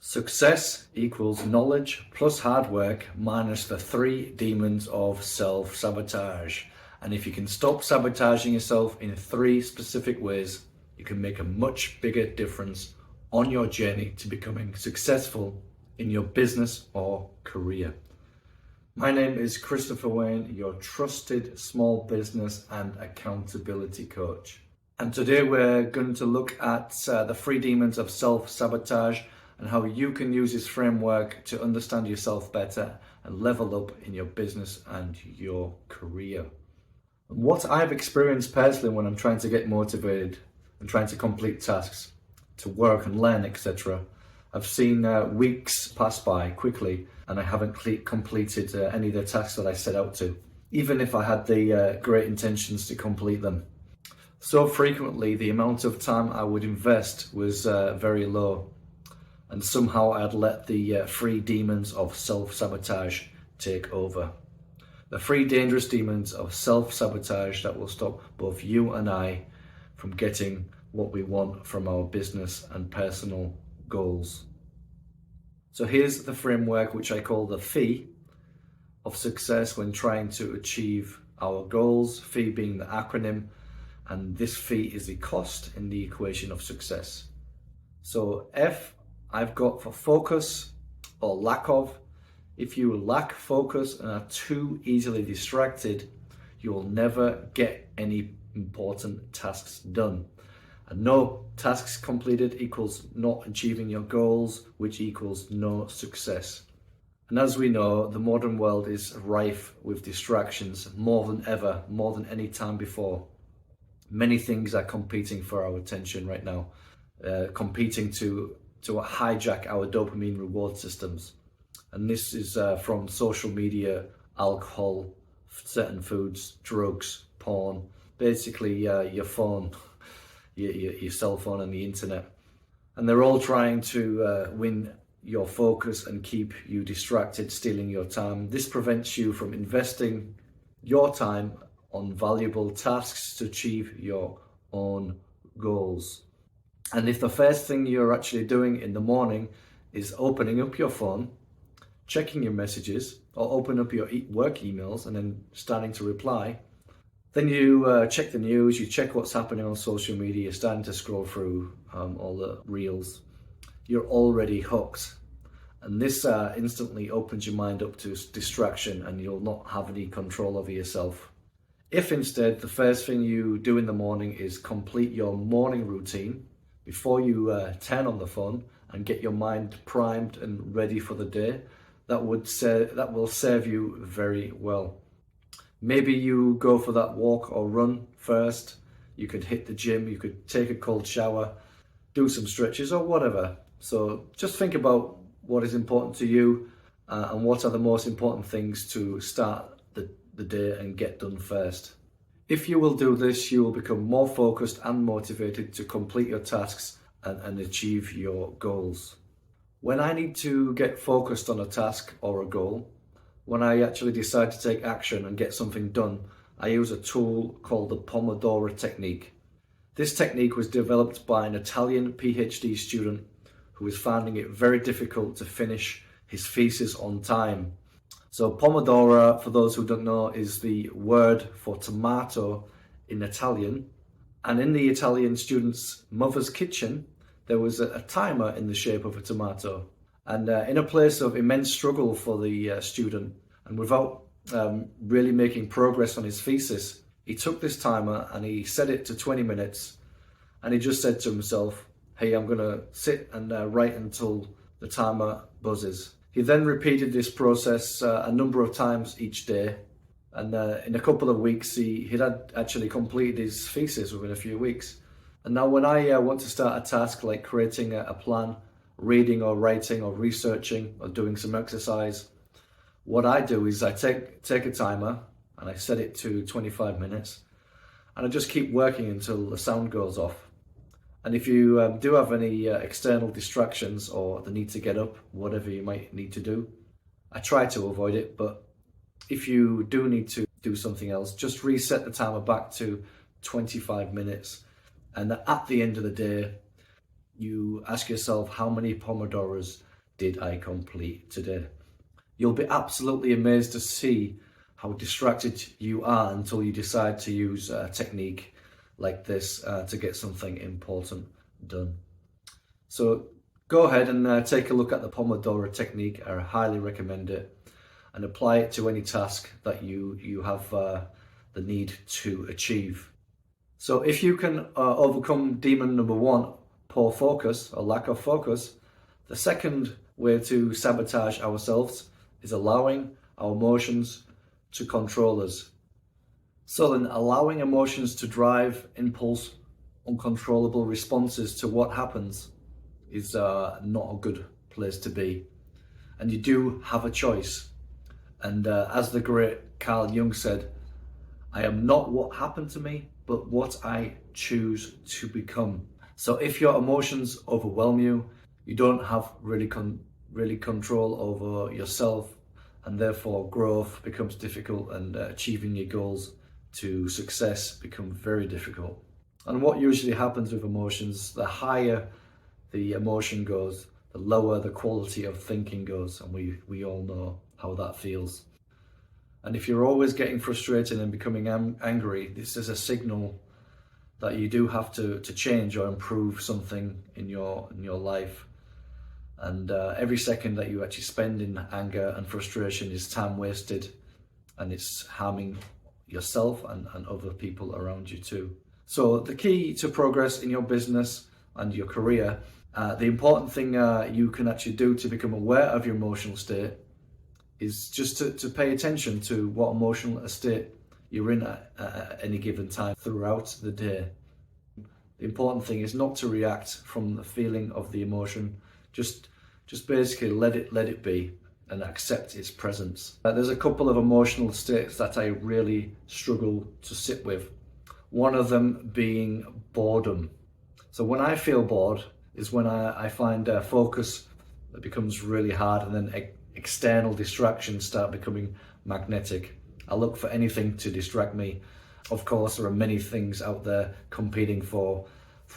Success equals knowledge plus hard work minus the three demons of self-sabotage. And if you can stop sabotaging yourself in three specific ways, you can make a much bigger difference on your journey to becoming successful in your business or career. My name is Christopher Wayne, your trusted small business and accountability coach. And today we're going to look at the three demons of self-sabotage and how you can use this framework to understand yourself better and level up in your business and your career. And what I've experienced personally when I'm trying to get motivated and trying to complete tasks, to work and learn, etc., I've seen weeks pass by quickly and I haven't completed any of the tasks that I set out to, even if I had the great intentions to complete them. So frequently the amount of time I would invest was very low, and somehow I'd let the three demons of self-sabotage take over. The three dangerous demons of self-sabotage that will stop both you and I from getting what we want from our business and personal goals. So here's the framework which I call the fee of success when trying to achieve our goals, fee being the acronym, and this fee is the cost in the equation of success. So F I've got for focus or lack of. If you lack focus and are too easily distracted, you will never get any important tasks done. And no tasks completed equals not achieving your goals, which equals no success. And as we know, the modern world is rife with distractions more than ever, more than any time before. Many things are competing for our attention right now, competing to hijack our dopamine reward systems. And this is from social media, alcohol, certain foods, drugs, porn, basically your phone, your cell phone and the internet. And they're all trying to win your focus and keep you distracted, stealing your time. This prevents you from investing your time on valuable tasks to achieve your own goals. And if the first thing you're actually doing in the morning is opening up your phone, checking your messages, or open up your work emails and then starting to reply, then you check the news, you check what's happening on social media, you're starting to scroll through all the reels, you're already hooked. And this instantly opens your mind up to distraction and you'll not have any control over yourself. If instead the first thing you do in the morning is complete your morning routine before you turn on the phone and get your mind primed and ready for the day, that will serve you very well. Maybe you go for that walk or run first. You could hit the gym, you could take a cold shower, do some stretches or whatever. So just think about what is important to you and what are the most important things to start the day and get done first. If you will do this, you will become more focused and motivated to complete your tasks and achieve your goals. When I need to get focused on a task or a goal, when I actually decide to take action and get something done, I use a tool called the Pomodoro technique. This technique was developed by an Italian PhD student who was finding it very difficult to finish his thesis on time. So Pomodoro, for those who don't know, is the word for tomato in Italian. And in the Italian student's mother's kitchen, there was a timer in the shape of a tomato. And in a place of immense struggle for the student, and without really making progress on his thesis, he took this timer and he set it to 20 minutes. And he just said to himself, hey, I'm going to sit and write until the timer buzzes. He then repeated this process a number of times each day, and in a couple of weeks he had actually completed his thesis within a few weeks. And now when I want to start a task like creating a plan, reading or writing or researching or doing some exercise, what I do is I take a timer and I set it to 25 minutes and I just keep working until the sound goes off. And if you do have any external distractions or the need to get up, whatever you might need to do, I try to avoid it. But if you do need to do something else, just reset the timer back to 25 minutes. And at the end of the day, you ask yourself how many Pomodoros did I complete today? You'll be absolutely amazed to see how distracted you are until you decide to use a technique like this to get something important done. So go ahead and take a look at the Pomodoro technique. I highly recommend it, and apply it to any task that you have the need to achieve. So if you can overcome demon number one, poor focus or lack of focus, the second way to sabotage ourselves is allowing our emotions to control us. So then, allowing emotions to drive impulse, uncontrollable responses to what happens is not a good place to be. And you do have a choice. And as the great Carl Jung said, I am not what happened to me, but what I choose to become. So if your emotions overwhelm you, you don't have really control over yourself, and therefore growth becomes difficult, and achieving your goals to success become very difficult. And what usually happens with emotions, the higher the emotion goes, the lower the quality of thinking goes, and we all know how that feels. And if you're always getting frustrated and becoming angry, this is a signal that you do have to change or improve something in your life. And every second that you actually spend in anger and frustration is time wasted, and it's harming yourself and other people around you too. So the key to progress in your business and your career, the important thing you can actually do to become aware of your emotional state is just to pay attention to what emotional state you're in at any given time throughout the day. The important thing is not to react from the feeling of the emotion. Just basically let it be and accept its presence. There's a couple of emotional states that I really struggle to sit with. One of them being boredom. So when I feel bored is when I find focus that becomes really hard, and then external distractions start becoming magnetic. I look for anything to distract me. Of course, there are many things out there competing for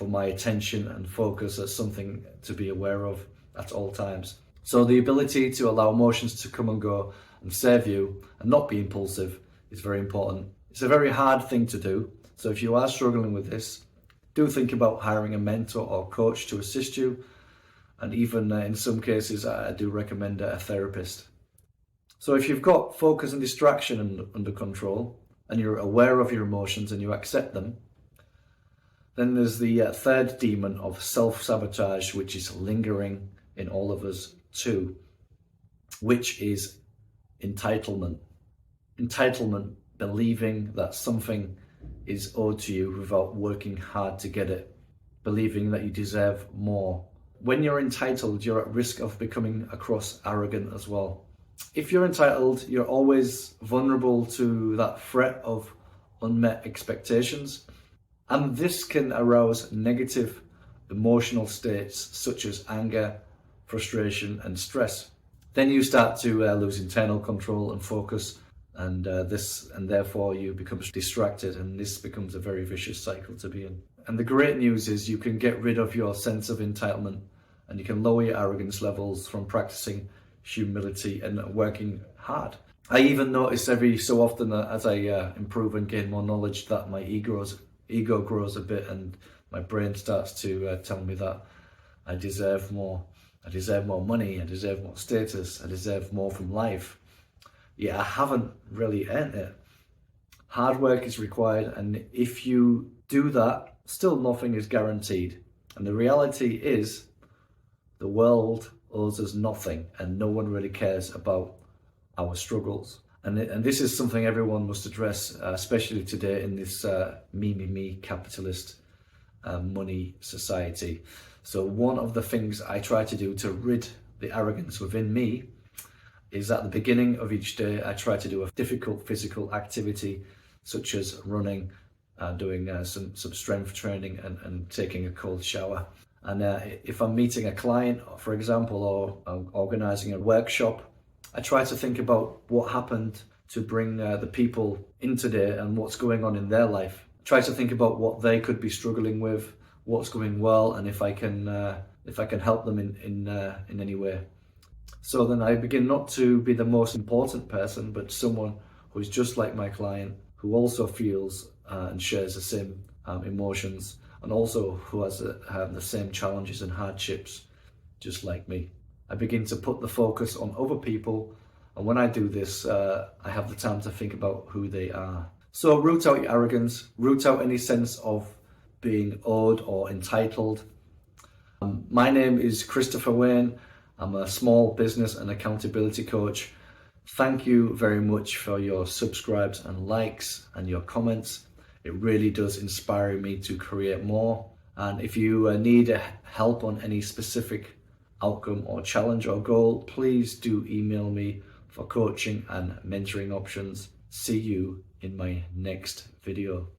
my attention and focus. As something to be aware of at all times. So the ability to allow emotions to come and go and serve you and not be impulsive is very important. It's a very hard thing to do. So if you are struggling with this, do think about hiring a mentor or coach to assist you. And even in some cases, I do recommend a therapist. So if you've got focus and distraction under control, and you're aware of your emotions and you accept them, then there's the third demon of self-sabotage, which is lingering in all of us too, which is entitlement. Entitlement, believing that something is owed to you without working hard to get it, believing that you deserve more. When you're entitled, you're at risk of becoming across arrogant as well. If you're entitled, you're always vulnerable to that threat of unmet expectations, and this can arouse negative emotional states such as anger, frustration, and stress. Then you start to lose internal control and focus, and therefore you become distracted, and this becomes a very vicious cycle to be in. And the great news is you can get rid of your sense of entitlement, and you can lower your arrogance levels from practicing humility and working hard. I even notice every so often that as I improve and gain more knowledge, that my ego grows a bit, and my brain starts to tell me that I deserve more. I deserve more money, I deserve more status, I deserve more from life. Yeah, I haven't really earned it. Hard work is required, and if you do that, still nothing is guaranteed. And the reality is, the world owes us nothing, and no one really cares about our struggles. And this is something everyone must address, especially today in this me capitalist money society. So one of the things I try to do to rid the arrogance within me is at the beginning of each day, I try to do a difficult physical activity, such as running, doing some strength training, and taking a cold shower. And if I'm meeting a client, for example, or organizing a workshop, I try to think about what happened to bring the people in today and what's going on in their life. I try to think about what they could be struggling with, what's going well, and if I can help them in any way. So then I begin not to be the most important person, but someone who is just like my client, who also feels and shares the same emotions, and also who has the same challenges and hardships, just like me. I begin to put the focus on other people, and when I do this, I have the time to think about who they are. So root out your arrogance, root out any sense of being owed or entitled. My name is Christopher Wayne. I'm a small business and accountability coach. Thank you very much for your subscribes and likes and your comments. It really does inspire me to create more. And if you need help on any specific outcome or challenge or goal, please do email me for coaching and mentoring options. See you in my next video.